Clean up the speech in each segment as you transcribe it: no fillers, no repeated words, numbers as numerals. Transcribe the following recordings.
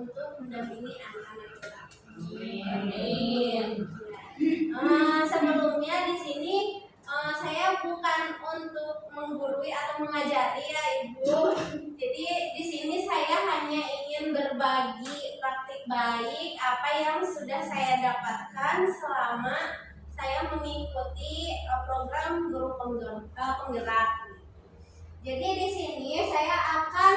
untuk mendampingi anak-anak kita. Sebelumnya di sini saya bukan untuk menggurui atau mengajari ya Ibu. Jadi di sini saya hanya ingin berbagi praktik baik apa yang sudah saya dapatkan selama saya mengikuti program guru penggerak. Jadi di sini saya akan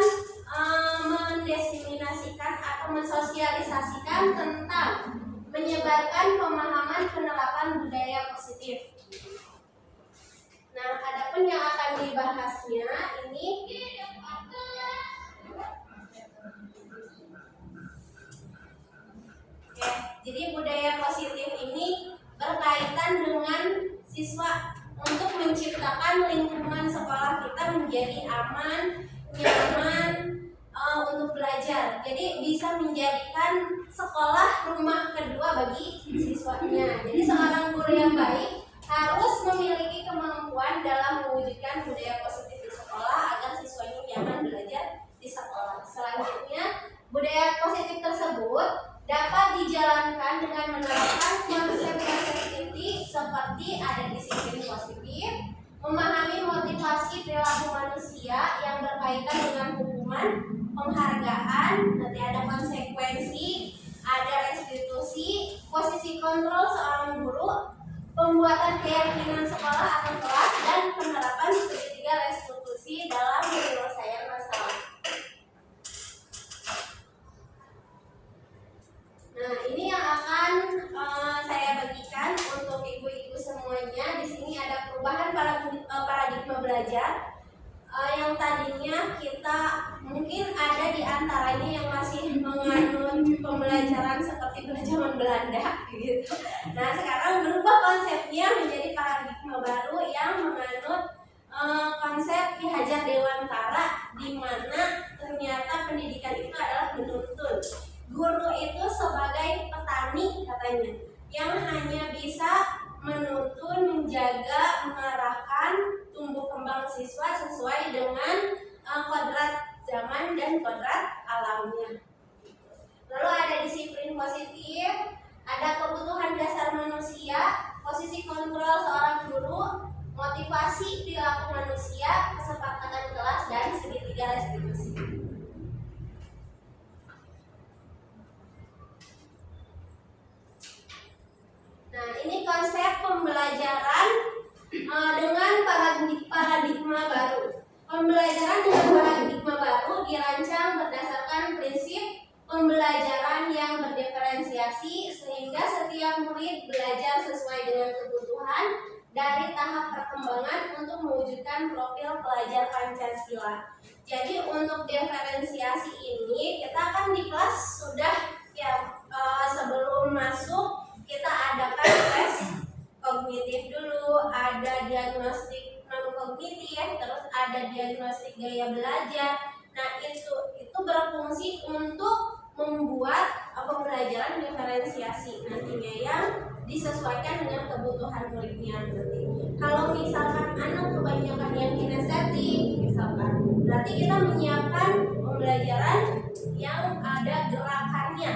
mendiseminasikan atau mensosialisasikan tentang menyebarkan pemahaman penerapan budaya positif. Nah, adapun yang akan dibahasnya ini jadi budaya positif ini berkaitan dengan siswa untuk menciptakan lingkungan sekolah kita menjadi aman, nyaman untuk belajar. Jadi bisa menjadikan sekolah rumah kedua bagi siswanya. Jadi seorang guru yang baik harus memiliki kemampuan dalam mewujudkan budaya positif di sekolah agar siswanya nyaman belajar di sekolah. Selanjutnya, budaya positif tersebut dapat dijalankan dengan menerapkan konsep-konsep inti seperti ada disiplin positif, memahami motivasi perilaku manusia yang berkaitan dengan hukuman, penghargaan, nanti ada konsekuensi, ada restitusi, posisi kontrol seorang guru, pembuatan keyakinan sekolah atau kelas, dan penerapan segitiga restitusi dalam penyelesaian masalah. Nah, ini yang akan saya bagikan untuk ibu-ibu semuanya. Di sini ada perubahan paradigma belajar. Yang tadinya kita mungkin ada di antaranya yang masih menganut pembelajaran seperti zaman Belanda gitu. Nah, sekarang berubah konsepnya menjadi paradigma baru yang menganut konsep Ki Hajar Dewantara, di mana ternyata pendidikan itu adalah menuntun. Guru itu sebagai petani katanya, yang hanya bisa menuntun, menjaga, mengarahkan tumbuh kembang siswa sesuai dengan kodrat zaman dan kodrat alamnya. Lalu ada disiplin positif, ada kebutuhan dasar manusia, posisi kontrol seorang guru, motivasi perilaku manusia, kesepakatan kelas, dan segitiga restitusi. Nah, ini konsep pembelajaran dengan paradigma baru. Pembelajaran dengan paradigma baru dirancang berdasarkan prinsip pembelajaran yang berdiferensiasi sehingga setiap murid belajar sesuai dengan kebutuhan dari tahap perkembangan untuk mewujudkan profil pelajar Pancasila. Jadi untuk diferensiasi ini kita kan di kelas sudah ya sebelum masuk kita adakan tes kognitif dulu, ada diagnostik non kognitif, terus ada diagnostik gaya belajar. Nah, itu berfungsi untuk membuat pembelajaran diferensiasi nantinya yang disesuaikan dengan kebutuhan muridnya nanti. Kalau misalkan anak kebanyakan yang kinestetik misalkan, berarti kita menyiapkan pembelajaran yang ada gerakannya.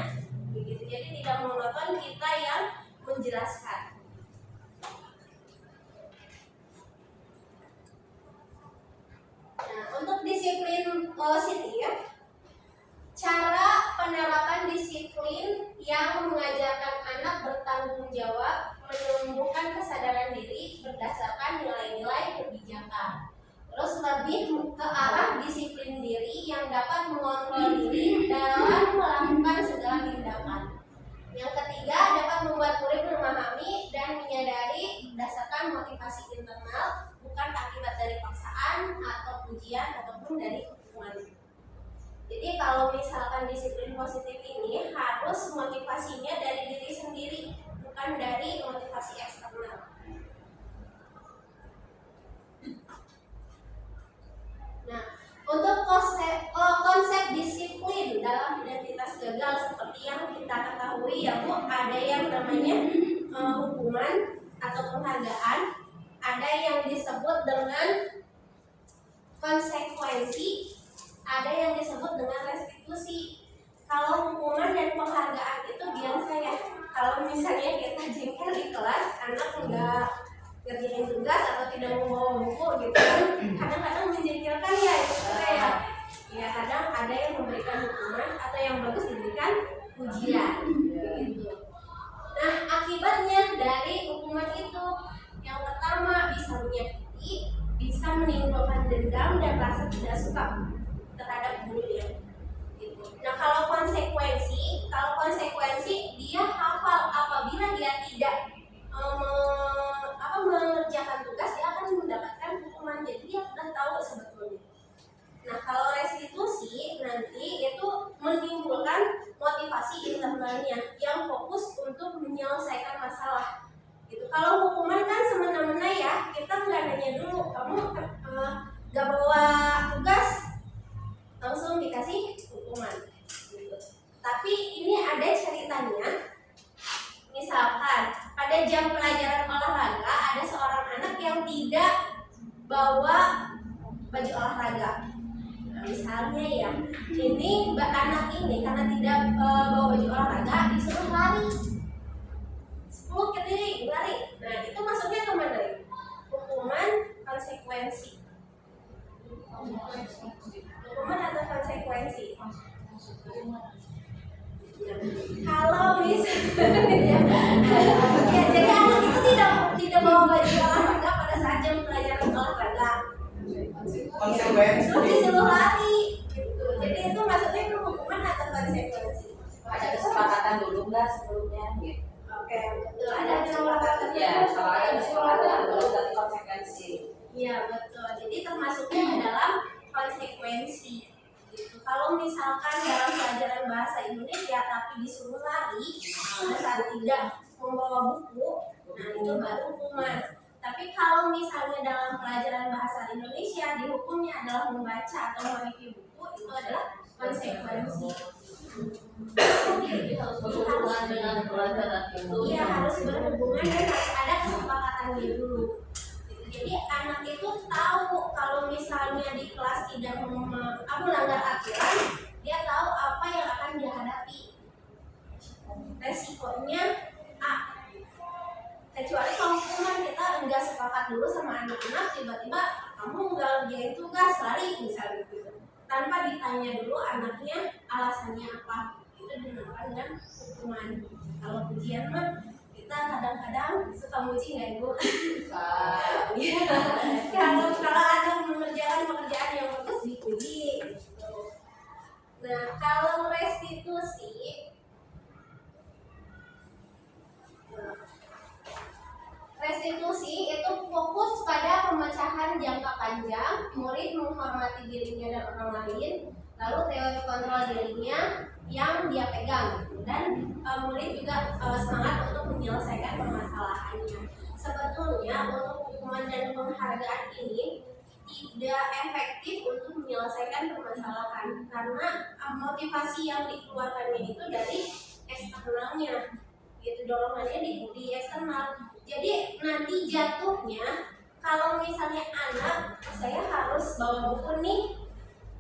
Begitu. Jadi tidak monoton, kita yang menjelaskan. Nah, untuk disiplin positif, cara penerapan disiplin yang mengajarkan anak bertanggung jawab, menumbuhkan kesadaran diri berdasarkan nilai-nilai kebijakan. Terus lebih ke arah disiplin diri yang dapat mengontrol diri dalam melakukan segala tindakan. Yang ketiga, dapat membuat murid memahami dan menyadari berdasarkan motivasi internal, bukan akibat dari paksaan atau pujian ataupun dari hukuman. Jadi kalau misalkan disiplin positif ini harus motivasinya dari diri sendiri, bukan dari motivasi eksternal. Nah, untuk konsep disiplin dalam identitas gagal seperti yang kita ketahui ya Bu, ada yang namanya hukuman atau penghargaan, ada yang disebut dengan konsekuensi, ada yang disebut dengan restitusi. Kalau hukuman dan penghargaan itu biasa ya. Kalau misalnya kita jengkel di kelas, anak nggak ngerjain tugas atau tidak membawa buku gitu kan, kadang-kadang menjengkelkan ya itu ya. Ya kadang ada yang memberikan hukuman atau yang bagus diberikan pujian gitu. Nah, akibatnya dari hukuman itu yang pertama bisa menyakiti, bisa menimbulkan dendam dan rasa tidak suka terhadap gurunya. Gitu. Nah, kalau konsekuensi dia hafal apabila dia tidak mengerjakan tugas, dia akan mendapatkan hukuman. Jadi dia sudah tahu sebetulnya. Nah, kalau restitusi nanti itu menimbulkan motivasi internalnya yang fokus untuk menyelesaikan masalah. Gitu. Kalau hukuman kan semena-mena ya, kita nggak nanya dulu, kamu nggak bawa tugas, langsung dikasih hukuman. Gitu. Tapi ini ada ceritanya. Misalkan pada jam pelajaran olahraga ada seorang anak yang tidak bawa baju olahraga. Nah, misalnya ya, ini anak ini karena tidak bawa baju olahraga disuruh lari 10 kali lari. Nah, itu masuknya kemana? Hukuman, konsekuensi. Hukuman atau konsekuensi? Kalau misalnya ya, jadi anak itu tidak bawa baju olahraga pada saat jam pelajaran olahraga, Konsekuensi disuruh lari gitu. Jadi itu maksudnya itu hukuman atau konsekuensi? Ada kesepakatan dulu nggak sebelumnya gitu. Oke, betul, ada kesepakatan. Ya, kalau ada kesepakatan dulu nanti konsekuensi. Iya, betul. Jadi termasuknya dalam konsekuensi. Gitu. Kalau misalkan dalam pelajaran bahasa Indonesia tapi disuruh lari pada saat tidak membawa buku, nah itu baru hukuman. Tapi kalau misalnya dalam pelajaran bahasa Indonesia dihukumnya adalah membaca atau mereview buku, itu adalah konsekuensi. Jadi harus berhubungan dengan pelajaran itu. Iya, harus berhubungan dan harus ada kesepakatannya dulu. Jadi anak itu tahu kalau misalnya di kelas tidak melanggar aturan, dia tahu apa yang akan dihadapi. Resikonya A. Kecuali kalau kita enggak sepakat dulu sama anak-anak, tiba-tiba kamu enggak ngerjain tugas, lari misalnya gitu. Tanpa ditanya dulu anaknya alasannya apa, itu dinamakan dengan hukuman. Kalau pujian mah kita kadang-kadang suka muji nggak ibu? Kalau ada mengerjakan pekerjaan yang bagus dipuji. Nah, kalau restitusi itu fokus pada pemecahan jangka panjang, murid menghormati dirinya dan orang lain, lalu teori kontrol dirinya yang dia pegang, dan murid juga semangat untuk menyelesaikan permasalahannya. Sebetulnya untuk hukuman dan penghargaan ini tidak efektif untuk menyelesaikan permasalahan karena motivasi yang dikeluarkannya itu dari eksternalnya, gitu, dorongannya di eksternal. Jadi nanti jatuhnya kalau misalnya anak, saya harus bawa buku nih,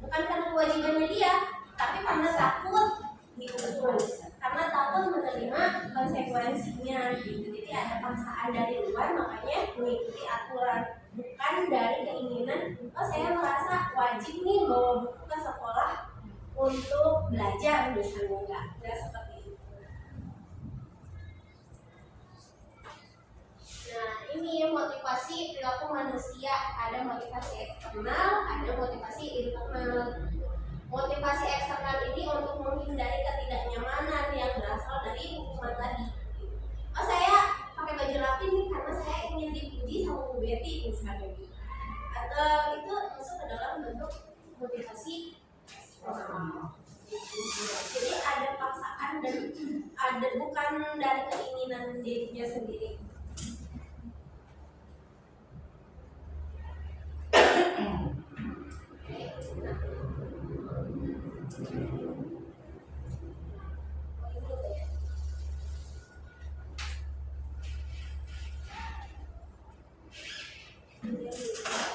bukan karena kewajibannya dia, tapi karena takut dihukum, karena takut menerima konsekuensinya gitu. Jadi ada paksaan dari luar, makanya mengikuti aturan, bukan dari keinginan, oh saya merasa wajib nih bawa buku ke sekolah untuk belajar misalnya, enggak seperti itu. Nah, ini motivasi perilaku manusia, ada motivasi eksternal, ada motivasi internal. Motivasi eksternal ini untuk menghindari ketidaknyamanan yang berasal dari hukuman tadi. Oh, saya pakai baju rapi nih karena saya ingin dipuji sama Bu Betty misalnya. Atau itu masuk ke dalam bentuk motivasi eksternal. Jadi ada paksaan dan ada bukan dari keinginan dirinya sendiri.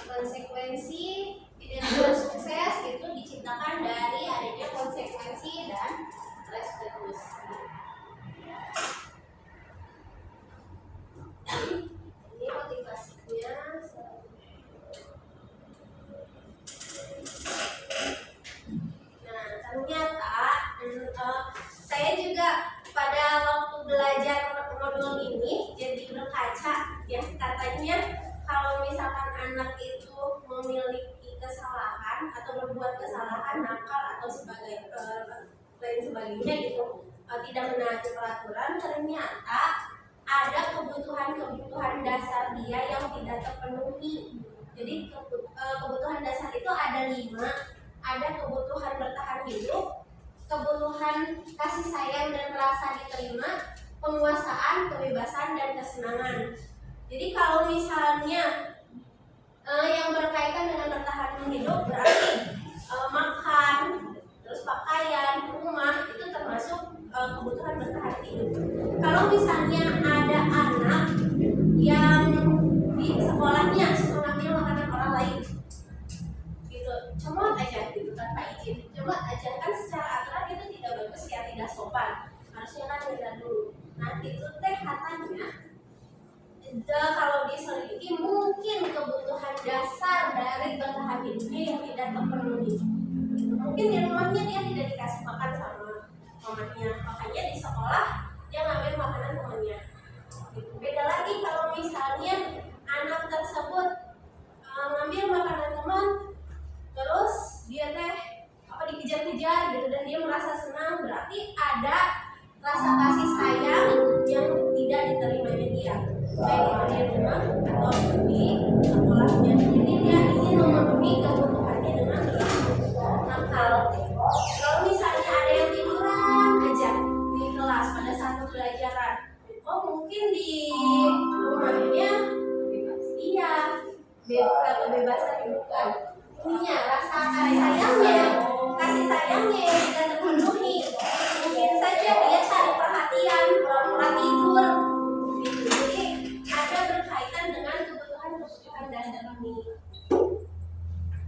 Konsekuensi tidak sukses itu diciptakan dari adanya konsekuensi dan Saya juga pada waktu belajar modul ini jadi berkaca ya, katanya kalau misalkan anak itu memiliki kesalahan atau berbuat kesalahan, nakal atau lain sebagainya gitu, tidak menaati peraturan, ternyata ada kebutuhan dasar dia yang tidak terpenuhi. Jadi kebutuhan dasar itu ada 5. Ada kebutuhan bertahan hidup, kebutuhan kasih sayang dan rasa diterima, penguasaan, kebebasan, dan kesenangan. Jadi kalau misalnya yang berkaitan dengan bertahan hidup berarti makan, terus pakaian, rumah, itu termasuk kebutuhan bertahan hidup. Kalau misalnya ada anak yang di sekolahnya suka ngambil makanan orang lain, gitu, comot aja gitu tanpa izin, comot aja, kan secara aturan itu tidak bagus ya, tidak sopan, harusnya kan tidak dulu. Nah itu teh katanya kalau diselidiki mungkin kebutuhan dasar dari bertahan hidupnya yang tidak terpenuhi. Mungkin di rumahnya dia tidak dikasih makan sama mamanya, makanya di sekolah dia ngambil makanan temannya. Beda lagi kalau misalnya anak tersebut ngambil makanan teman, terus dia teh dikejar-kejar gitu dan dia merasa senang, berarti ada rasa kasih sayang yang tidak diterimanya dia, baik itu di rumah atau di sekolahnya. Jadi dia ingin memenuhi kebutuhannya dengan nakal. Kalau misalnya ada yang tiduran aja di kelas pada saat pembelajaran, mungkin di rumahnya iya kebebasan bukan punya rasa kasih sayangnya yang tidak terpenuhi. Mungkin saja dia cari perhatian, pura-pura tidur gitu. Jadi ada berkaitan dengan kebutuhan dasar ini.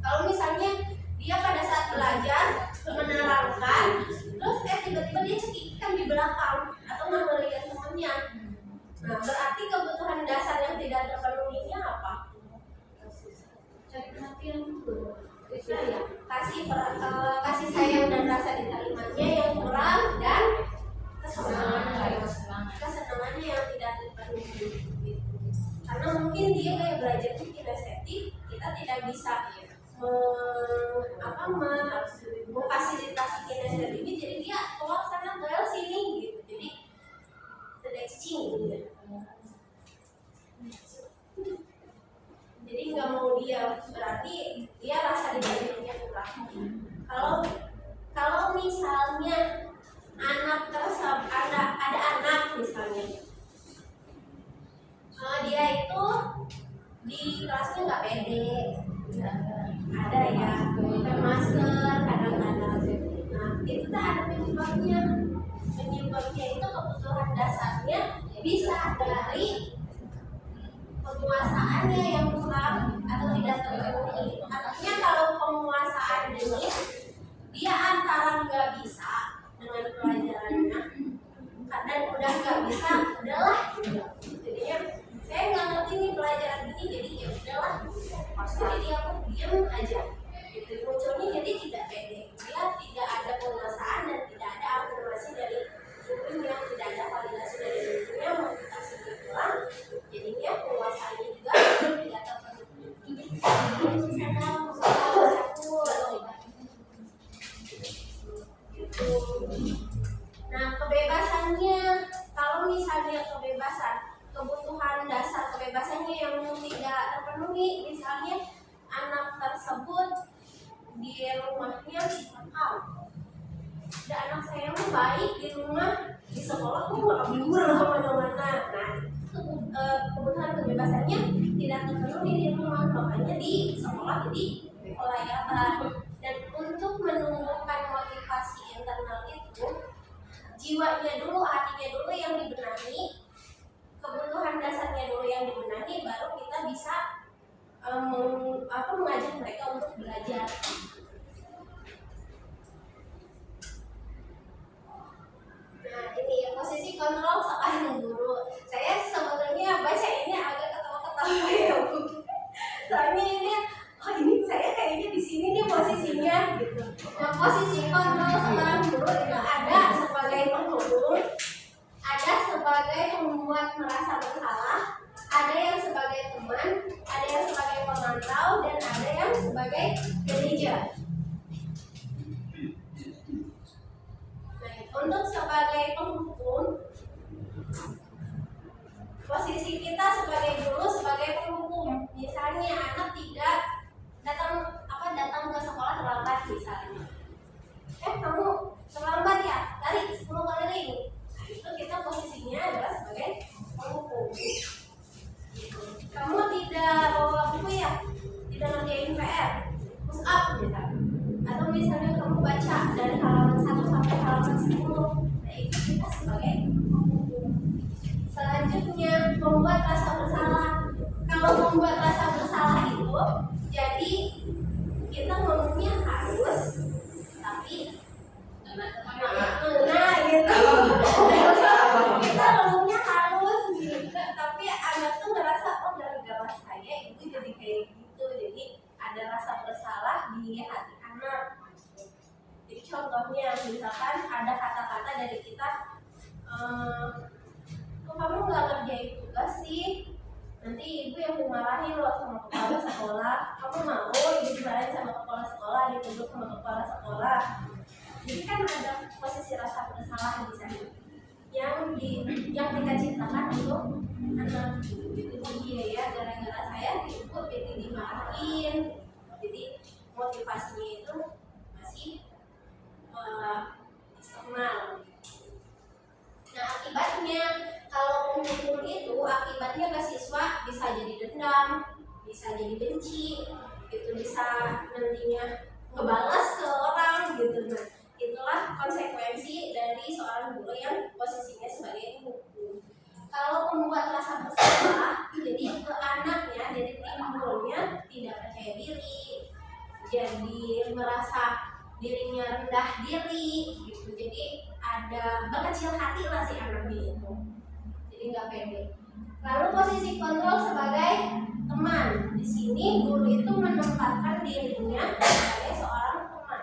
Kalau misalnya dia pada saat belajar menerangkan, terus tiba-tiba dia cekikikan di belakang atau nggak melihat temannya, nah berarti kebutuhan dasar yang tidak terpenuhinya apa? Cari perhatian dulu. Ya, kasih sayang dan rasa diterimanya yang kurang, dan kesenangannya yang tidak terpenuhi gitu. Karena mungkin dia kayak belajar kinestetik, kita tidak bisa memfasilitasi kinestetik ini, jadi dia keluar sana ke sini gitu, jadi tidak cicing gitu. Jadi nggak mau dia, berarti dia rasa diterimanya kurang. Kalau misalnya anak tersebut ada anak misalnya, dia itu di kelasnya nggak pede, ada ya pakai masker kadang-kadang. Nah itu tuh ada penyebabnya itu kebutuhan dasarnya bisa dari penguasaannya yang kurang atau tidak terpenuhi. Artinya kalau penguasaan ini dia antara nggak bisa dengan pelajarannya dan udah nggak bisa, udahlah. Jadinya saya nggak ngerti nih pelajaran ini, jadi ya udahlah. Jadi dia diam aja. Gitu munculnya jadi tidak pede. Dia tidak ada penguasaan dan tidak ada afirmasi dari gurunya, tidak ada validasi dari gurunya, motivasi kurang. Jadinya penguasaannya juga tidak terpenuhi. Nah kebebasannya, kalau misalnya kebutuhan dasar kebebasannya yang tidak terpenuhi, misalnya anak tersebut di rumahnya nakal, ada anak saya yang baik di rumah, di sekolah tuh malah libur kemana-mana. Nah kebutuhan kebebasannya tidak terpenuhi di rumah, makanya di sekolah jadi pelayaran. Dan untuk menumbuhkan motivasi internal itu, jiwanya dulu, hatinya dulu yang dibenahi, kebutuhan dasarnya dulu yang dibenahi, baru kita bisa mengajak mereka untuk belajar. Nah ini posisi kontrol seorang guru. Saya sebetulnya baca ini agak ketawa-ketawa ya Bu. Soalnya ini saya kayaknya di sini nih posisinya gitu. Nah posisi kontrol seorang guru itu ada sebagai untuk sebagai penghukum, posisi kita sebagai guru, sebagai penghukum. Misalnya anak tidak datang ke sekolah terlambat misalnya. Kamu terlambat ya, tarik 10 keliling. Nah, itu kita posisinya adalah sebagai penghukum. Kamu tidak bawa buku ya, tidak ngerjain PR, push up misalnya. Atau misalnya kamu baca dari halaman 1 sampai halaman 10. Nah, itu kita sebagai penghukum. Selanjutnya, membuat rasa bersalah. Kalau membuat rasa bersalah itu, jadi kita ngomongnya harus, tapi nah gitu. Kita ngomongnya harus gitu, tapi anak tuh ngerasa gara-gara saya itu jadi kayak gitu. Jadi ada rasa bersalah di hati anak. Jadi contohnya misalkan ada kata-kata dari kita, kok kamu nggak ngerjain tugas sih? Nanti ibu yang dimarahin loh sama kepala sekolah. Kamu mau ibu dimarahin sama kepala sekolah, dituduh sama kepala sekolah. Jadi kan ada posisi rasa bersalah di sana yang kita ciptakan untuk anak. Itu dia ya, gara-gara saya ibu jadi dimarahin. Jadi motivasinya itu masih eksternal. Nah, akibatnya kalau penghukum itu akibatnya ke siswa bisa jadi dendam, bisa jadi benci, itu bisa nantinya ngebalas ke orang gitu. Nah, itulah konsekuensi dari seorang guru yang posisinya sebagai penghukum. Kalau membuat rasa bersalah, jadi ke anaknya jadi timbulnya tidak percaya diri, jadi merasa dirinya rendah diri gitu. Jadi ada berkecil hati lah si anaknya itu, jadi nggak pede. Lalu posisi kontrol sebagai teman, di sini guru itu menempatkan dirinya sebagai seorang teman.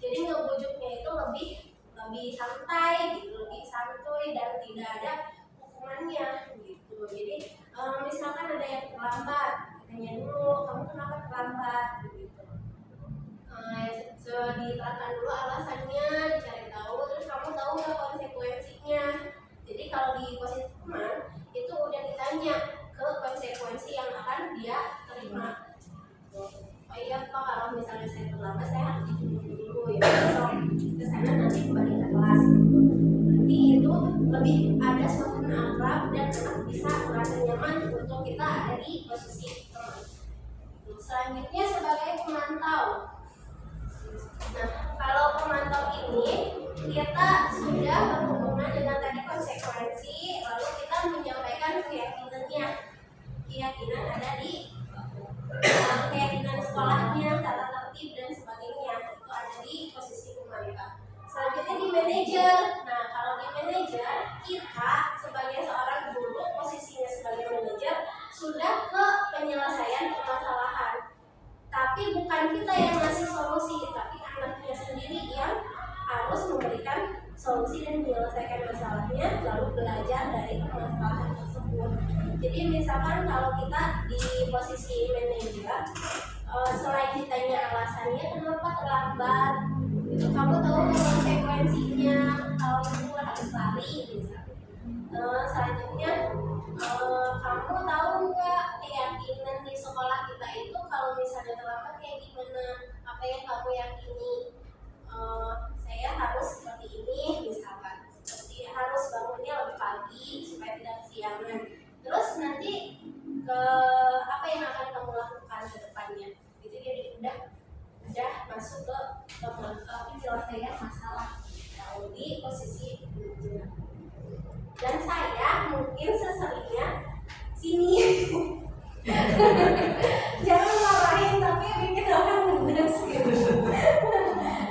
Jadi ngebujuknya itu lebih santai gitu, lebih santuy dan tidak ada hukumannya gitu. Jadi misalkan ada yang terlambat, tanya dulu kamu kenapa terlambat gitu. Diterangkan dulu alasannya, dicari tahu, terus kamu tahu nggak konsekuensinya. Jadi kalau di posisi teman itu udah ditanya ke konsekuensi yang akan dia terima. Oh iya Pak, kalau misalnya saya terlambat saya harus dijemput dulu ya, besok ke sana nanti kembali ke kelas. Nanti itu lebih ada suasana akrab dan anak bisa merasa nyaman untuk kita ada di posisi teman. Selanjutnya sebagai pemantau. Nah, kalau pemantau ini kita sudah berhubungan dengan tadi konsekuensi, lalu kita menyampaikan keyakinan ada di keyakinan sekolahnya, tata tertib dan sebagainya, itu ada di posisi pemantau. Selanjutnya di manajer. Nah, kalau di manajer kita sebagai seorang guru posisinya sebagai manajer sudah ke penyelesaian permasalahan. Tapi bukan kita yang ngasih solusi, tapi anaknya sendiri yang harus memberikan solusi dan menyelesaikan masalahnya, lalu belajar dari permasalahan tersebut. Jadi misalkan kalau kita di posisi manajer, selain ditanya alasannya kenapa terlambat, itu kamu tahu konsekuensinya kalau kamu harus lari misalnya. Selanjutnya kamu tahu nggak keyakinan di sekolah kita itu kalau misalnya terlambat kayak gimana, apa yang kamu yakini? Saya harus seperti ini misalkan, seperti harus bangunnya lebih pagi supaya tidak kesiangan. Terus nanti apa yang akan kamu lakukan ke depannya? Itu jadi udah masuk ke penyelesaian masalah kalau di posisi manajer. Dan saya mungkin seseringnya sini jangan marahin tapi bikin orang ngedes gitu.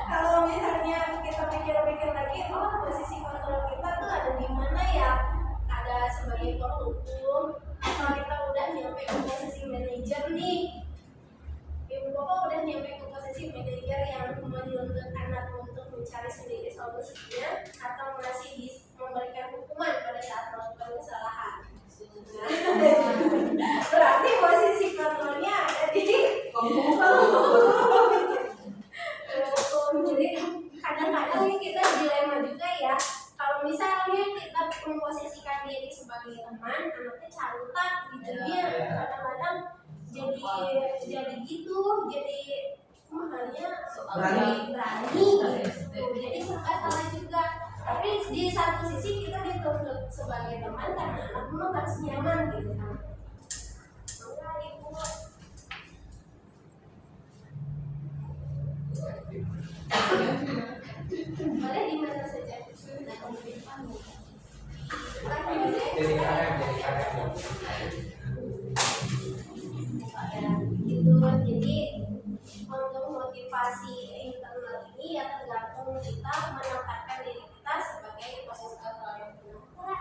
Kalau misalnya kita pikir-pikir lagi, posisi kontrol kita tuh ada di mana ya? Ada sebagai penghukum, kalau kita udah nyampe ke posisi manajer nih, ibu bapak udah nyampe ke posisi manajer yang menuntut anak untuk mencari sendiri solusinya atau masih memberikan hukuman pada saat melakukan kesalahan. menempatkan diri sebagai teman, anaknya cantik gitu dia kadang-kadang jadi gitu, jadi makanya berani gitu. Jadi serba salah juga. Tapi di satu sisi kita dituntut sebagai teman karena anak memang harus nyaman gitu kan. Enggak ibu. Boleh di mana saja. Jadi karep. Gitu. Jadi untuk motivasi internal ini ya tergantung kita menempatkan diri kita sebagai posisi orang yang benar.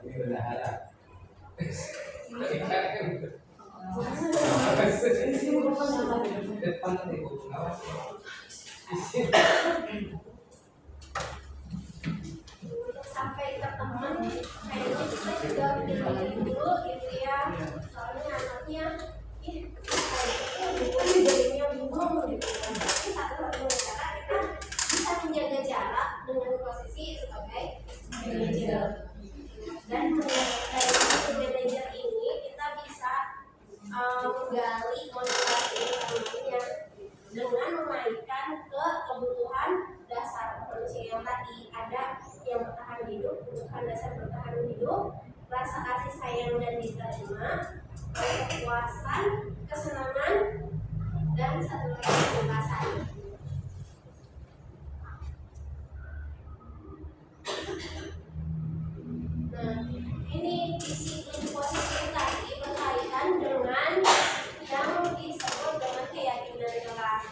Ini bendahara. Depan nanti bu, awas. Sampai ke teman kayaknya kita juga bilangin dulu gitu ya, soalnya anaknya bukan jadinya bingung gitu kan. Tapi satu-satunya cara kita bisa menjaga jarak dengan posisi sebagai manajer. Dan dari manajer ini kita bisa menggali motivasi teman-temannya dengan mengaitkan ke kebutuhan dasar manusia yang tadi ada, yang bertahan hidup, kebutuhan dasar bertahan hidup, rasa kasih sayang dan diterima, kepuasan, kesenangan, dan satu lagi kebebasan. Nah, ini visi posisi tadi berkaitan dengan yang disebut dengan keyakinan kelas.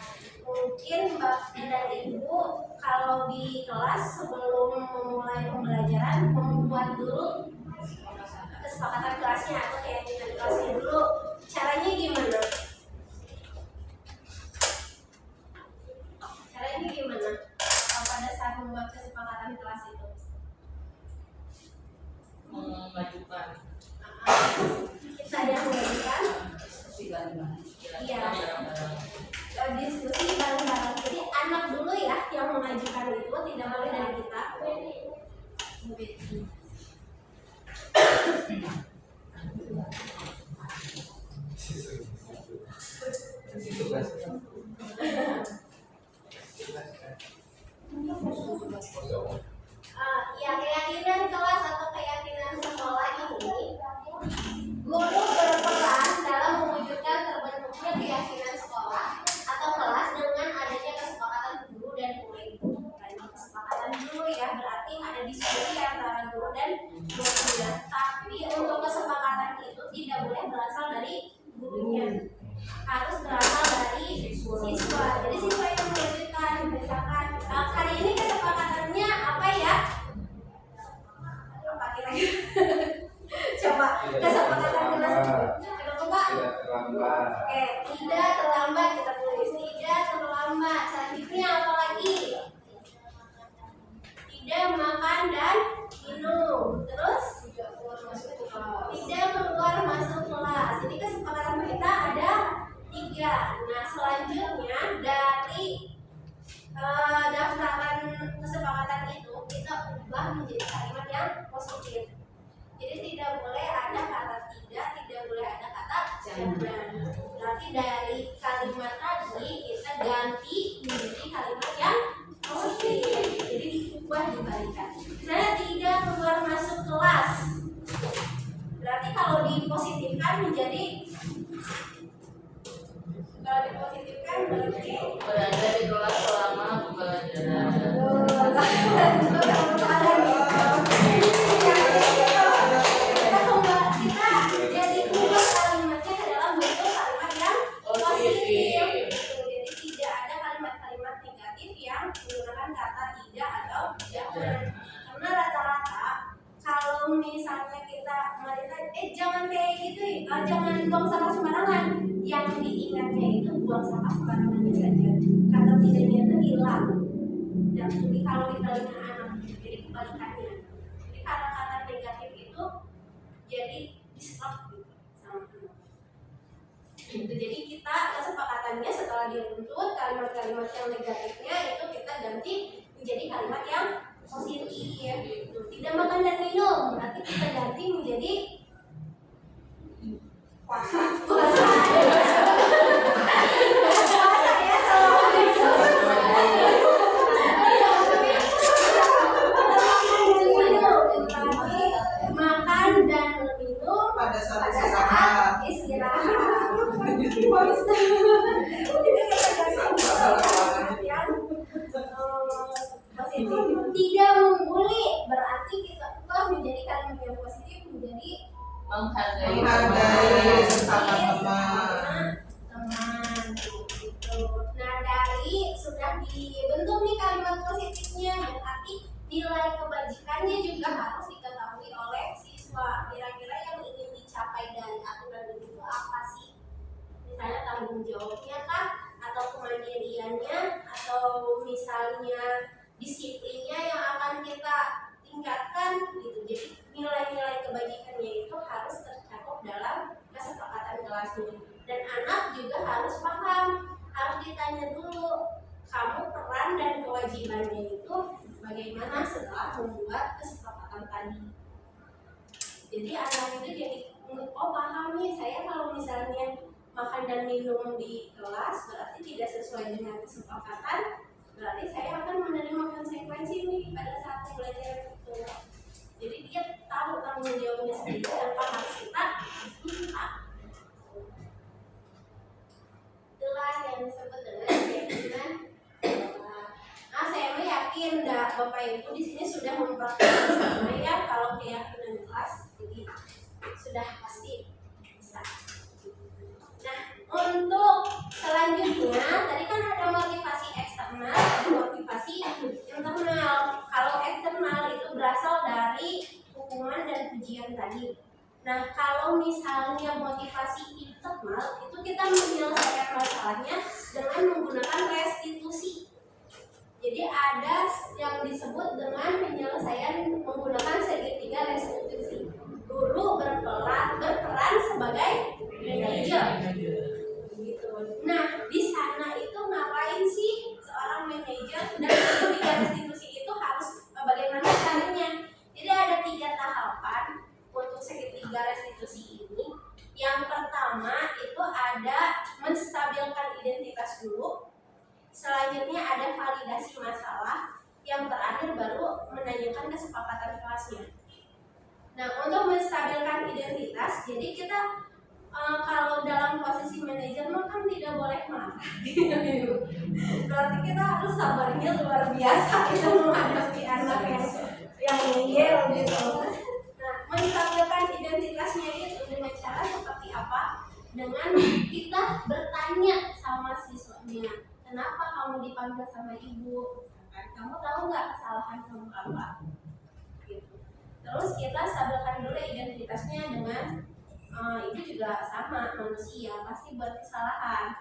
Mungkin Bapak dan Ibu kalau di kelas sebelum memulai pembelajaran membuat dulu kesepakatan kelasnya atau keyakinan kelasnya dulu. Caranya gimana? Caranya gimana? Pada saat membuat kesepakatan kelas itu? Memajukan Kita yang mengajukan. diskusi bareng-bareng. Iya. Diskusi bareng-bareng. Jadi anak dulu ya yang mengajukan itu, tidak boleh dari kita. Situ guys. Ya keyakinan kelas atau keyakinan sekolah ini, guru berperan dalam mewujudkan terbentuknya keyakinan sekolah atau kelas dengan adanya kesepakatan guru dan murid. Kesepakatan dulu ya, berarti ada diskusi antara guru dan murid. Tapi untuk kesepakatan itu tidak boleh berasal dari gurunya, harus berasal dari siswa. Jadi siswa yang mengajukan, misalkan hari ini kesepakatannya apa ya? Apa kira-kira? Coba kesepakatan kelas. Coba. Tidak terlambat. Oke, tidak terlambat kita tulis, tidak terlambat. Selanjutnya apa lagi? Tidak makan dan minum. Terus tidak keluar masuk kelas. Jadi kesepakatan kita ada 3. Nah selanjutnya dari daftaran kesepakatan itu kita ubah menjadi kalimat yang positif. Jadi tidak boleh ada kata tidak boleh ada kata jangan. Berarti dari kalimat tadi kita ganti menjadi kalimat yang positif. Jadi diubah dibalikan. Misalnya tidak keluar masuk kelas. Berarti kalau dipositifkan menjadi, kalau dipositifkan berarti berada di kelas selama pembelajaran. Kita jadi ubah kalimatnya ke dalam bentuk kalimat yang positif. Jadi tidak ada kalimat-kalimat negatif yang menggunakan kata tidak atau jangan. Karena rata-rata kalau misalnya kita melihat jangan kayak gitu, jangan buang sampah sembarangan. Yang diingatnya itu buang sampah sembarangannya saja. Kata tidaknya itu hilang. Jadi kalau di telinga anak, jadi kebalikannya. Jadi kata-kata negatif itu jadi diserap gitu sama anak. Gitu. Jadi kita kesepakatannya setelah diruntut kalimat-kalimat yang negatifnya itu kita ganti menjadi kalimat yang positif. Tidak makan dan minum berarti kita ganti menjadi puasa ya makan dan minum pada saat pada istirahat. saat istirahat. Jadi kita ganti yang positif. Tidak membuli berarti kita ubah menjadi kalimat yang positif menjadi menghargai Sesama teman. teman gitu. Nah dari sudah dibentuk nih kalimat positifnya, berarti nilai kebajikannya juga harus diketahui oleh siswa. Kira-kira yang ingin dicapai dari aturan itu apa sih? Misalnya tanggung jawabnya kah, atau kemandiriannya, atau misalnya disiplinnya yang akan kita tingkatkan gitu. Jadi nilai-nilai kebajikannya itu harus tercakup dalam kesepakatan kelasnya. Dan anak juga harus paham, harus ditanya dulu kamu peran dan kewajibannya itu bagaimana setelah membuat kesepakatan tadi. Jadi anak itu jadi oh paham nih, saya kalau misalnya makan dan minum di kelas berarti tidak sesuai dengan kesepakatan, berarti saya akan menerima konsekuensi nih pada saat pembelajaran itu. Jadi dia tahu tanggung jawabnya sendiri dan harus kita minta. Itulah yang disebut dengan keyakinan. Nah, saya yakin Bapak Ibu di sini sudah mempraktikkan ya kalau keyakinan kelas, jadi sudah pasti bisa. Nah, untuk selanjutnya tadi kan ada motivasi eksternal dan motivasi internal. Kalau eksternal itu berasal dari hukuman dan pujian tadi. Nah, kalau misalnya motivasi internal itu kita menyelesaikan masalahnya dengan menggunakan restitusi. Jadi ada yang disebut dengan penyelesaian menggunakan segitiga restitusi. Guru berperan sebagai manajer. Gitu. Nah, di sana itu ngapain sih seorang manajer dan segitiga restitusi itu harus bagaimana caranya? Jadi ada 3 tahapan untuk segitiga restitusi ini. Yang pertama itu ada menstabilkan identitas dulu. Selanjutnya ada validasi masalah. Yang terakhir baru menanyakan kesepakatan kelasnya. Nah, untuk menstabilkan identitas, jadi kita kalau dalam posisi manajer kan tidak boleh marah. Berarti kita harus sabarnya luar biasa itu menghadapi anak yang ngeyel gitu. Nah, menstabilkan identitasnya itu dengan cara seperti apa? Dengan kita bertanya sama siswanya, kenapa kamu dipanggil sama ibu? Kamu tahu nggak kesalahan kamu apa? Gitu. Terus kita stabilkan dulu identitasnya dengan itu juga sama, manusia pasti buat kesalahan.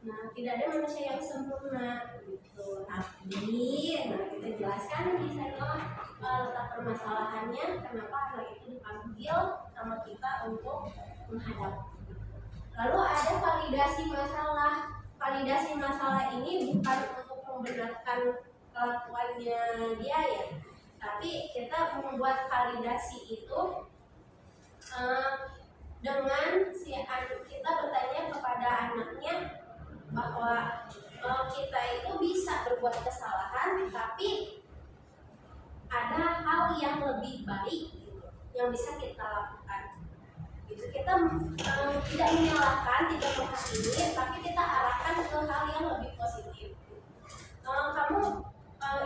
Nah, tidak ada manusia yang sempurna gitu. Nah kita jelaskan di sana letak permasalahannya, kenapa anak itu dipanggil sama kita untuk menghadap. Lalu ada validasi masalah. Validasi masalah ini bukan untuk membenarkan kelakuannya dia ya, tapi kita membuat validasi itu dengan kita bertanya kepada anaknya bahwa kita itu bisa berbuat kesalahan, tapi ada hal yang lebih baik gitu, yang bisa kita lakukan. Gitu. Kita tidak menyalahkan, tidak menghakimi, tapi kita arahkan ke hal yang lebih positif. Kamu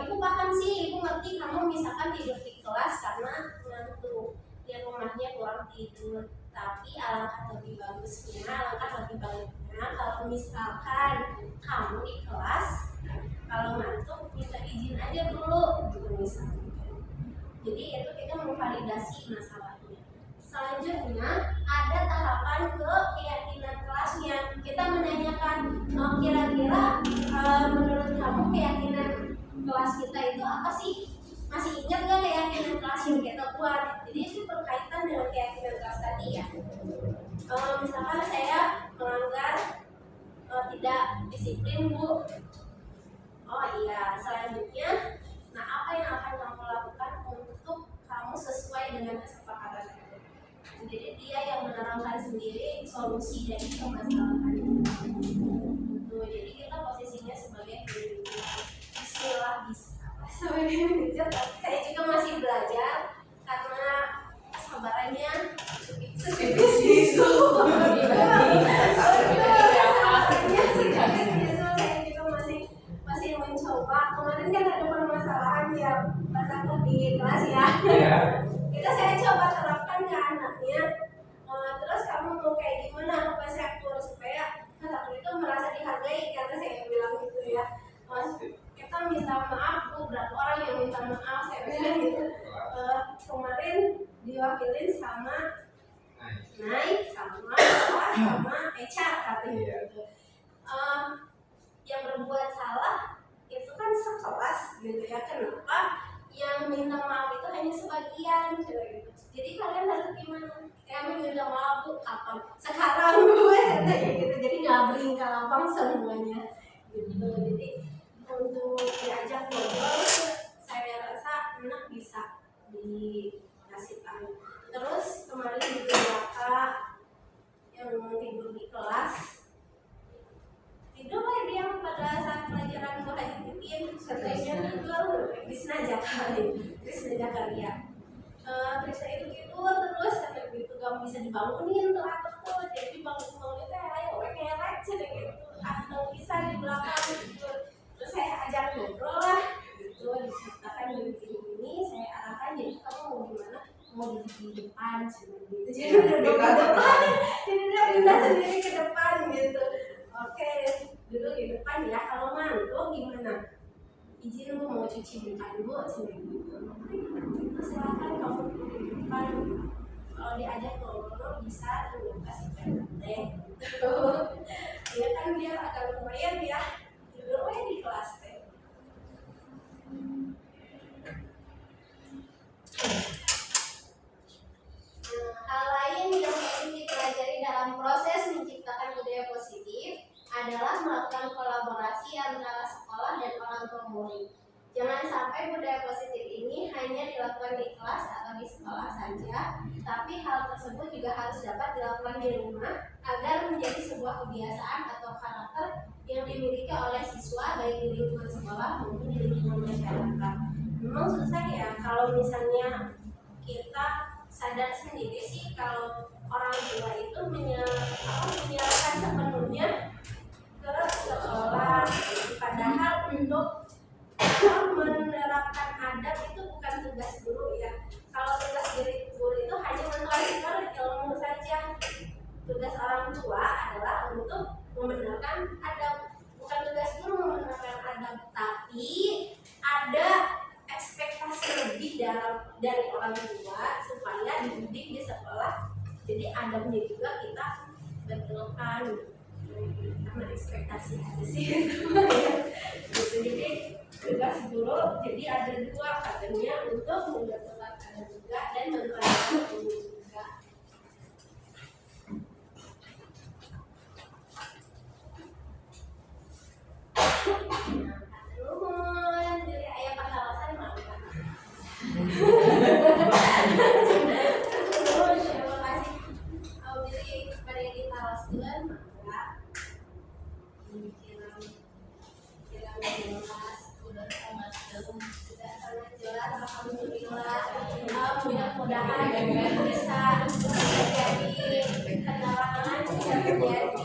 ibu paham sih, ibu ngerti kamu misalkan tidur di kelas karena ngantuk, di rumahnya kurang tidur. Tapi alangkah lebih bagusnya, alangkah lebih baiknya kalau misalkan kamu di kelas kalau ngantuk minta izin aja dulu gitu misalnya. Jadi itu kita memvalidasi masalahnya. Selanjutnya ada tahapan ke keyakinan kelasnya. Kita menanyakan kira-kira menurut kamu keyakinan kelas kita itu apa sih? Masih ingat gak keyakinan kelas yang kita buat? Jadi itu berkaitan dengan keyakinan kelas tadi ya. Misalkan saya melanggar tidak disiplin Bu. Oh iya, selanjutnya, nah apa yang akan kamu solusi dari permasalahan itu. Jadi kita posisinya sebagai istilah sebagai manajer, saya juga masih belajar karena sabarannya sedikit siswa. Saya juga masih mencoba. Kemarin kan ada permasalahan ya pas aku di kelas ya. Iya. Itu saya coba terapkan ke anaknya. Terus kamu mau kayak gimana pas sektor supaya anakku itu merasa dihargai, karena saya bilang gitu ya. Mas, kita minta maaf, beberapa orang yang minta maaf, saya bilang gitu. Kemarin diwakilin sama Naik, sama Echa katanya gitu. Yang berbuat salah itu kan sekelas gitu ya. Kenapa yang minta maaf itu hanya sebagian gitu. Jadi kalian harus gimana? Kami minta maaf bu, kapan? Sekarang gue katanya gitu. Jadi nggak beri lapang semuanya gitu. Jadi untuk diajak ngobrol, saya rasa anak bisa dikasih tahu. Terus kemarin juga kakak yang tidur di kelas, tidur lah dia pada saat pelajaran Muhajidin, katanya tidur Krisna Jakaria. Krisna itu tidur terus, sampai begitu gak bisa dibangunin tuh aku, jadi bangun itu ayo kelek gitu, atau bisa di belakang gitu. Terus saya ajak ngobrol lah gitu, diceritakan begini, saya arahkan jadi kamu mau gimana, mau di depan gitu, jadi duduk di depan, jadi dia pindah sendiri ke depan gitu. Oke, duduk di depan ya. Kalau mantu gimana? Izin bu mau cuci muka dulu, gitu. Terus silakan kamu duduk di depan. Kalau diajak ngobrol bisa tuh kasih teh. Ya kan dia agak lumayan ya. Tidur aja di kelas teh. Hal lain yang penting dipelajari dalam proses menciptakan budaya positif adalah melakukan kolaborasi antara sekolah dan orang tua murid. Jangan sampai budaya positif ini hanya dilakukan di kelas atau di sekolah saja, tapi hal tersebut juga harus dapat dilakukan di rumah agar menjadi sebuah kebiasaan atau karakter yang dimiliki oleh siswa baik di lingkungan sekolah maupun di lingkungan masyarakat. Memang susah ya kalau misalnya kita sadar sendiri sih kalau orang tua itu menyerahkan sepenuhnya ke sekolah, padahal untuk menerapkan adab itu bukan tugas guru ya. Kalau tugas guru itu hanya mentranslasikan ilmu saja. Tugas orang tua adalah untuk membenarkan adab, bukan tugas guru membenarkan adab, tapi ada ekspektasi lebih dari orang tua supaya dididik di sekolah. Jadi adabnya juga kita betulkan karena ekspektasi aja sih gitu. Jadi tugas guru jadi ada dua katanya, untuk membetulkan adab juga dan mentranslasikan ilmu juga. Nuhun dari ayah pengawasan maafkan. Terima kasih. Jadi kepada yang ditawarkan maka kirang jelas sudah sangat jelas. Alhamdulillah. Mudah-mudahan bisa terjadi penerangan, bisa terjadi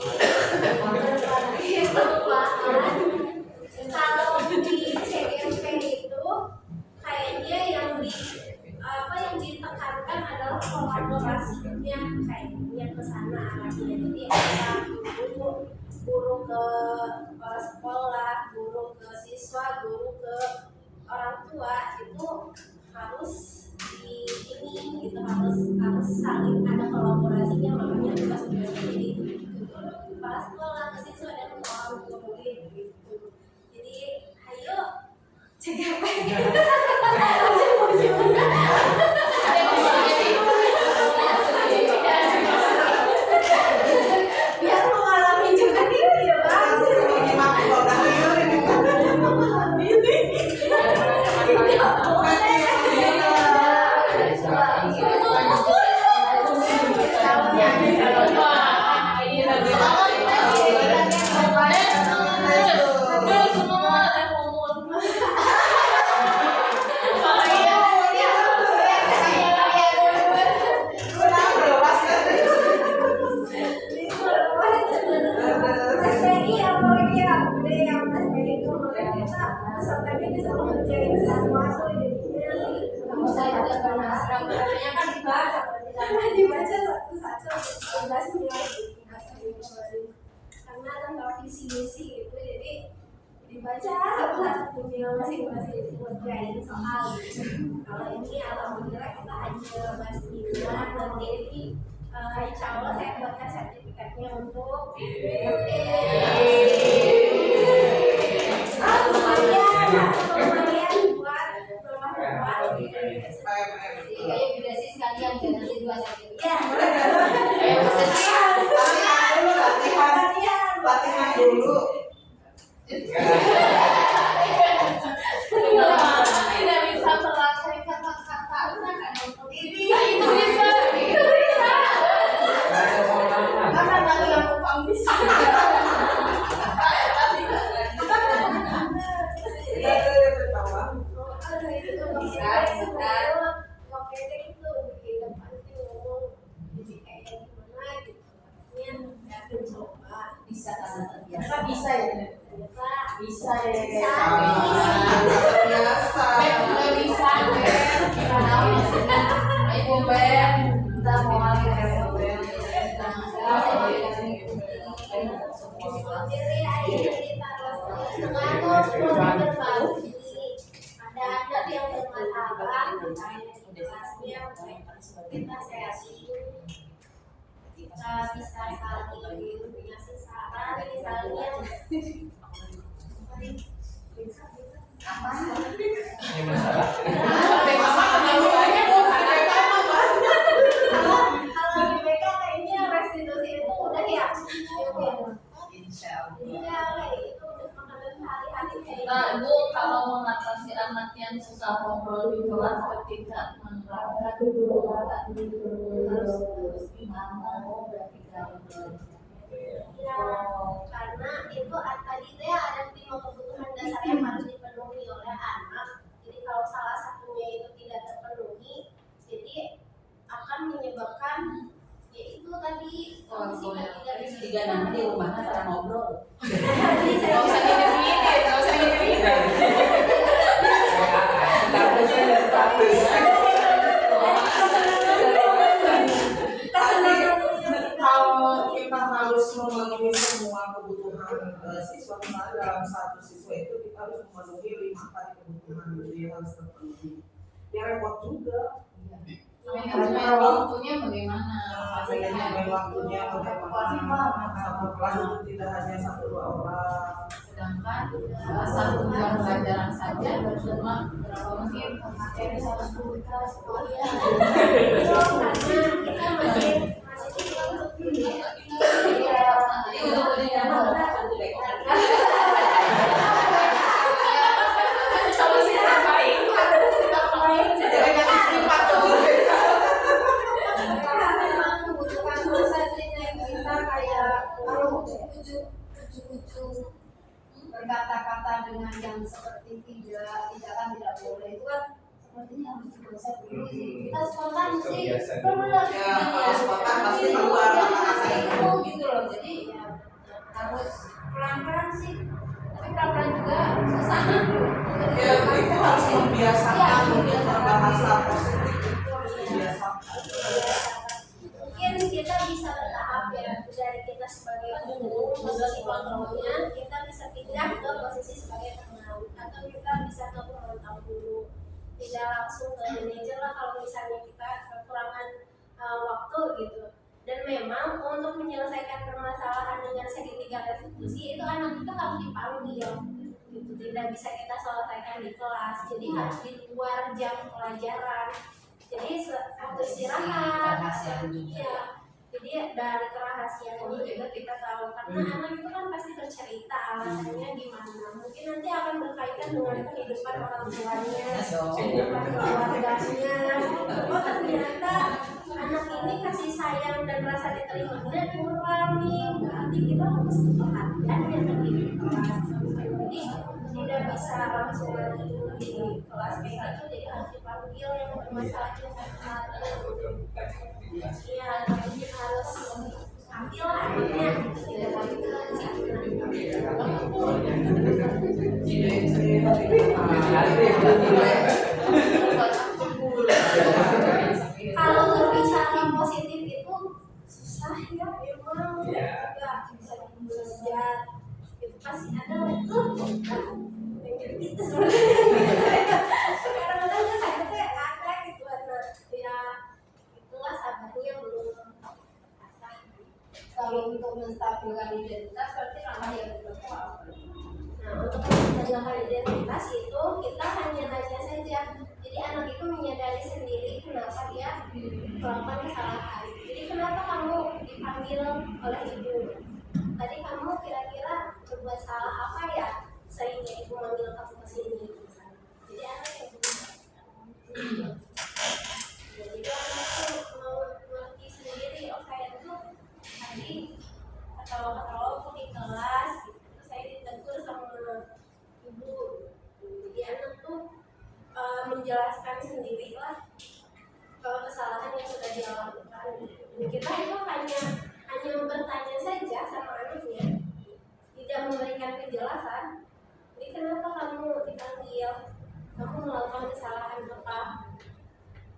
perubahan. Kalau di CMP itu kayaknya yang ditekankan adalah kolaborasinya, kayaknya ke sana arahnya. Jadi ada guru ke sekolah, guru ke siswa, guru ke orang tua, itu harus di ini gitu, harus saling ada kolaborasinya. Makanya kita sudah jadi kepala sekolah, ke siswa dan ke orang tua murid gitu. Jadi ayo CGP biar mengalami juga diri ya Bang. masing-masing ngerjain soal. Kalau ini alhamdulillah kita hanya bahas mingguan, nanti ini insya Allah saya buatkan sertifikatnya untuk lumayan buat rumah-rumah Kayak durasi sekalian biar nanti 2 sertifikat. ya. Kayak peserta. Latihan dulu. Tidak bisa melakukan kata-kata ini. Itu bisa. Karena tadi yang kupang bisa. Bisa karena terbiasa. Bisa ya? Bisa ya. Biasa. Udah bisa, Ibu Ben, kita mau lagi Ada anak yang bermasalah, misalnya kita kreasi, kita bisa saling ngasih saran, misalnya Ini masalah. kalau di BK kayaknya restitusi itu udah ya. Insya Allah. Iya, kayak itu udah makanan sehari-hari kayak Nah, Bu, kalau mengatasi anak yang susah ngobrol di kelas ketika menerapkan harus gimana? Berarti ya, karena itu tadi teh ada 5 kebutuhan dasar yang harus dipenuhi oleh anak. Jadi kalau salah satunya itu tidak terpenuhi, jadi akan menyebabkan yaitu tadi kondisi tidak bisa Tiga nama di rumahnya cara ngobrol. Jadi saya nggak usah gini-gini, nggak usah gini-gini. Statusnya status. Kalau kita harus memenuhi semua kebutuhan siswa, misalnya dalam satu siswa itu kita harus memenuhi 5 kali kebutuhan yang harus terpenuhi. Ya repot juga. Manajemen waktunya bagaimana? Manajemen waktunya bagaimana? Satu kelas itu tidak hanya 1-2 orang. Sedangkan satu jam pelajaran saja cuma berapa menit? Materi 1 kelas. karena kita masih Solusi terbaik. memang membutuhkan proses yang kita kayak ujuk-ujuk berkata-kata dengan yang seperti tidak boleh itu kan sepertinya harus diproses dulu sih. Kita spontan sih benar Ya, kalau spontan pasti keluar kata-kata itu. gitu loh. Jadi ya harus pelan-pelan sih. Tapi pelan-pelan juga susah. Ya, itu harus membiasakan untuk berbahasa positif. Itu harus membiasakan. Mungkin kita bisa bertahap ya, dari kita sebagai guru posisi kontrolnya, kita bisa pindah ke posisi sebagai teman, atau kita bisa ke pemantau dulu, tidak langsung ke manajer lah kalau misalnya kita kekurangan waktu gitu. Dan memang untuk menyelesaikan permasalahan dengan segitiga restitusi itu anak kita harus dipanggil gitu, tidak bisa kita selesaikan di kelas, jadi harus di luar jam pelajaran. Jadi waktu istirahat, iya. Jadi dari kerahasiaan ini juga kita tahu karena anak itu kan pasti bercerita alasannya gimana. Mungkin nanti akan berkaitan dengan kehidupan orang tuanya, kehidupan keluarganya. Oh ternyata anak ini kasih sayang dan rasa diterimanya kurang nih. Berarti kita harus perhatian yang lebih di kelas. Jadi tidak bisa langsung di kelas kayak gitu, jadi harus dipanggil yang bermasalah iya, jadi harus ambil akhirnya tidak kalau berbicara positif itu susah ya memang nggak bisa belajar itu pasti ada yang gitu sebenarnya kalau untuk menstabilkan identitas berarti langkah yang kedua apa? Nah, untuk menstabilkan identitas itu kita hanya nanya saja. Jadi anak itu menyadari sendiri kenapa dia melakukan kesalahan. Jadi kenapa kamu dipanggil oleh ibu? Tadi kamu kira-kira berbuat salah apa ya sehingga ibu manggil kamu ke sini? Jadi anak itu jadi anak itu mengerti sendiri. Oh saya tuh tadi ketawa-ketawa aku di kelas, gitu. Saya ditegur sama ibu. Jadi anak tuh menjelaskan sendiri lah kalau kesalahan yang sudah dia lakukan. Dan kita itu hanya bertanya saja sama anaknya, tidak memberikan penjelasan. Jadi kenapa kamu dipanggil? Kamu melakukan kesalahan apa?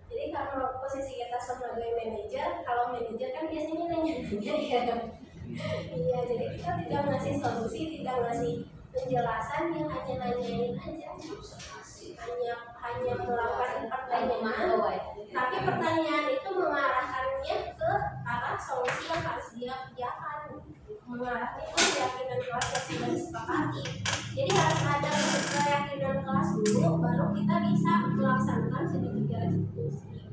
Jadi kalau posisi kita sebagai manajer, kalau manajer kan biasanya nanya-nanya ya. Iya, jadi kita tidak ngasih solusi, tidak ngasih penjelasan, yang hanya nanyain aja. Hanya melakukan pertanyaan, tapi pertanyaan itu mengarahkannya ke arah solusi yang harus dia kerjakan, mengarahnya ke keyakinan kelas yang sudah disepakati. Jadi harus ada keyakinan kelas dulu, baru kita bisa melaksanakan segitiga eksekusi.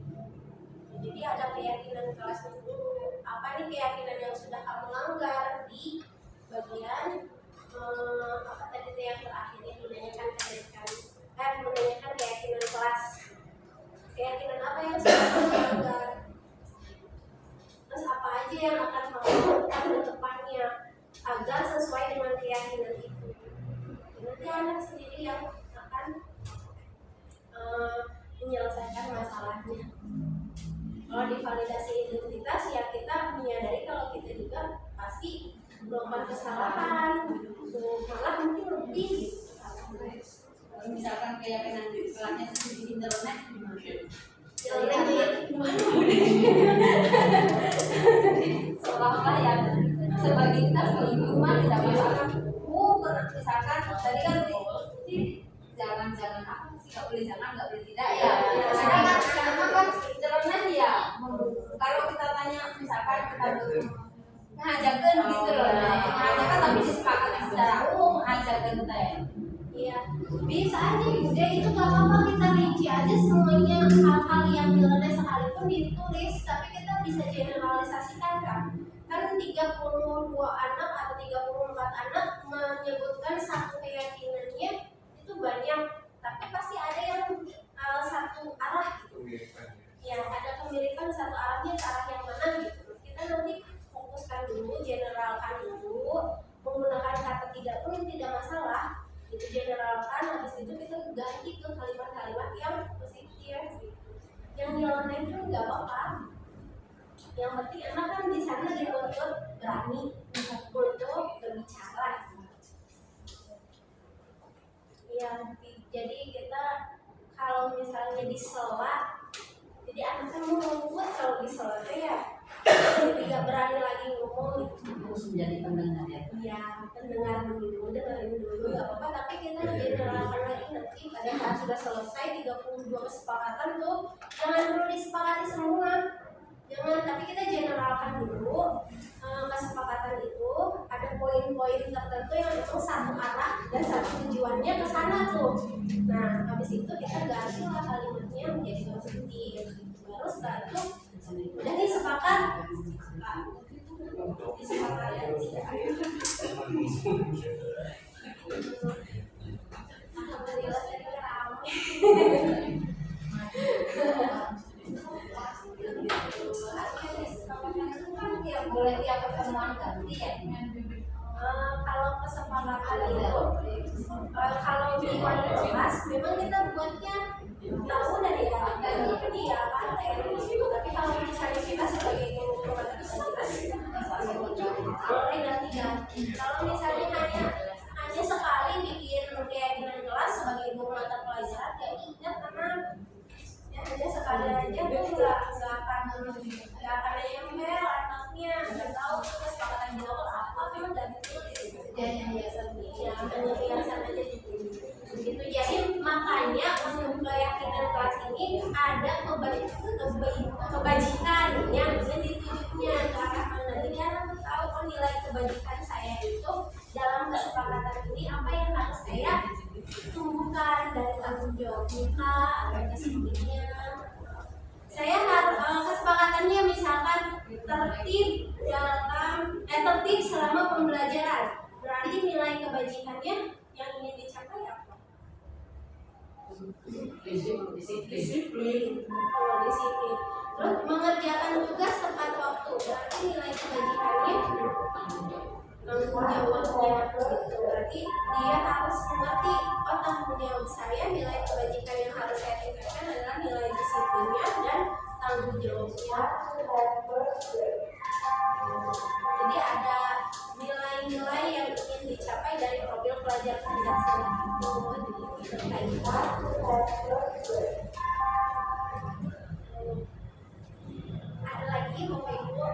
Jadi ada keyakinan kelas dulu. Apa nih keyakinan yang sudah kamu langgar di bagian apa tadi yang terakhir yang menanyakan menanyakan keyakinan kelas. Keyakinan apa yang sudah kamu langgar? Terus apa aja yang akan kamu lakukan ke depannya agar sesuai dengan keyakinan itu. Nanti anak sendiri yang akan menyelesaikan masalahnya. Kalau di validasi identitas ya kita menyadari kalau kita juga pasti melakukan kesalahan, malah mungkin lebih. Kalau misalkan keyakinan kelasnya di internet gimana? Gimana? Seolah-olah ya sebagai kita sebagai rumah tidak masalah. Misalkan tadi kan jangan apa sih, nggak boleh jangan, nggak boleh tidak ya. Karena kan internet ya. Kalau kita tanya misalkan kita ngajakin gitu loh, ngajakan tapi disepakati secara umum ngajakin teh. Iya, bisa aja udah itu gak apa-apa, kita rinci aja semuanya, hal-hal yang nilai sekalipun ditulis, tapi kita bisa generalisasikan kan 32 anak atau 34 anak menyebutkan satu keyakinannya itu banyak, tapi pasti ada yang satu arah gitu ya, ada kemiripan satu arahnya ke arah yang mana gitu. Kita nanti fokuskan dulu, generalkan dulu, menggunakan kata tidak pun tidak masalah. Itu generalkan, habis itu kita ganti ke kalimat-kalimat yang positif gitu. Yang nyeleneh itu nggak apa-apa. Yang penting anak kan di sana dituntut berani untuk berbicara. Ya, jadi kita kalau misalnya disela, jadi anak kan mau buat kalau disela ya, jadi nggak berani lagi ngomong. Harus menjadi pendengar ya. Iya, dengerin dulu, nggak apa-apa. Tapi kita generalkan lagi nanti pada saat sudah selesai 32 kesepakatan tuh jangan perlu disepakati semua, jangan. Tapi kita generalkan dulu kesepakatan itu ada poin-poin tertentu yang memang satu arah dan satu tujuannya ke sana tuh. Nah, habis itu kita ganti lah kalimatnya menjadi positif. Baru setelah itu udah nih sepakat. Alhamdulillah tadi ramai. Yang boleh tiap pertemuan ganti ya. Kalau kesepakatan itu, kalau di kelas memang kita buatnya tahu dari itu dia paten. Tapi kalau misalnya kita sebagai guru boleh ganti-ganti. Kalau misalnya hanya sekali bikin keyakinan kelas sebagai guru mata pelajaran, ya ingat karena ya hanya sekali aja tuh nggak akan nempel anaknya, nggak tahu kesepakatan di awal apa, memang nggak ditulis. Ya hanya biasa aja gitu. Jadi makanya untuk keyakinan kelas ini ada kebajikan yang bisa ditunjuknya ke arah mana. Jadi anak tahu muka atau kesininya. Saya harus kesepakatannya misalkan tertib selama pembelajaran. Berarti nilai kebajikannya yang ingin dicapai apa? Disiplin. Kalau disiplin. Terus mengerjakan tugas tepat waktu. Berarti nilai kebajikannya tanggung jawabnya gitu. Berarti dia harus mengerti, oh tanggung jawab saya, nilai kebajikan yang harus saya tingkatkan adalah nilai disiplinnya dan tanggung jawabnya. Jadi ada nilai-nilai yang ingin dicapai dari profil pelajar Pancasila itu. Jadi terkait. Ada lagi Bapak Ibu?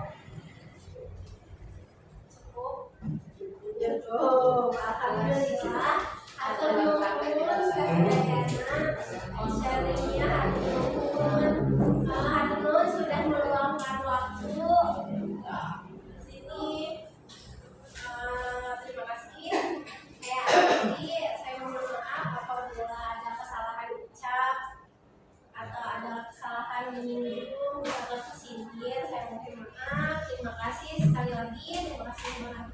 Cukup? Cukup. Alhamdulillah. Atur nuhun kasadayana. Syarinya atur nuhun sudah meluangkan waktu di sini. Terima kasih. Saya mohon maaf apabila ada kesalahan ucap atau ada kesalahan menyinggung atau tersindir, saya mohon maaf. Terima kasih sekali lagi. Terima kasih banget.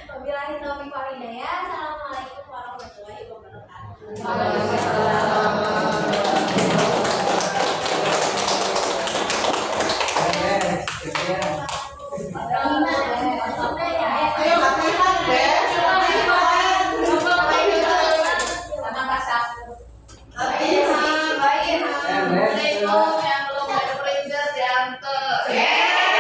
Wabillahi taufiq wal hidayah. Assalamualaikum warahmatullahi wabarakatuh. Ayo latihan deh. Sama kasak. Latihan. Assalamualaikum yang belum ada printer diantar.